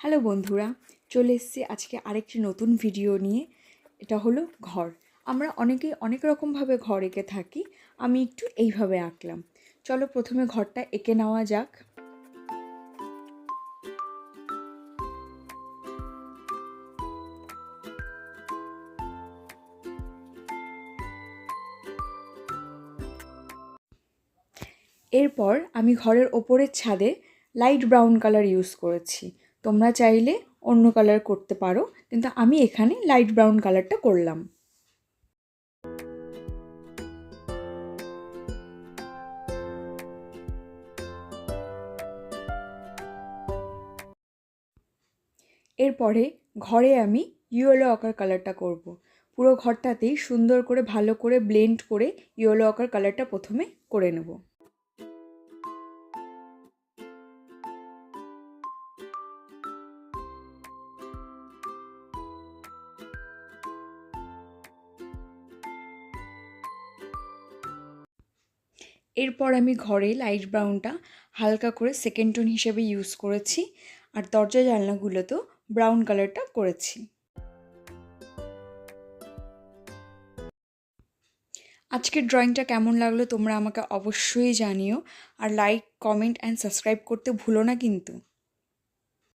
Hello বন্ধুরা, চলে এসেছি আজকে আরেকটি নতুন ভিডিও নিয়ে। এটা হলো ঘর। আমরা অনেকেই অনেক রকমভাবে ঘর এঁকে থাকি। আমি একটু এইভাবে আঁকলাম। চলো প্রথমে ঘরটা এঁকে নেওয়া যাক। এরপর আমি ঘরের ওপরের ছাদে লাইট ব্রাউন কালার ইউজ করেছি। তোমরা চাইলে অন্য কালার করতে পারো, কিন্তু আমি এখানে লাইট ব্রাউন কালারটা করলাম। এরপরে ঘরে আমি ইয়েলো অকার কালারটা করব। পুরো ঘরটাতেই সুন্দর করে ভালো করে ব্লেন্ড করে ইয়েলো অকার কালারটা প্রথমে করে নেব। এরপর আমি ঘরে লাইট ব্রাউনটা হালকা করে সেকেন্ড টোন হিসেবে ইউজ করেছি, আর দরজা জানলাগুলোতেও ব্রাউন কালারটা করেছি। আজকের ড্রয়িংটা কেমন লাগলো তোমরা আমাকে অবশ্যই জানিও, আর লাইক, কমেন্ট অ্যান্ড সাবস্ক্রাইব করতে ভুলো না কিন্তু।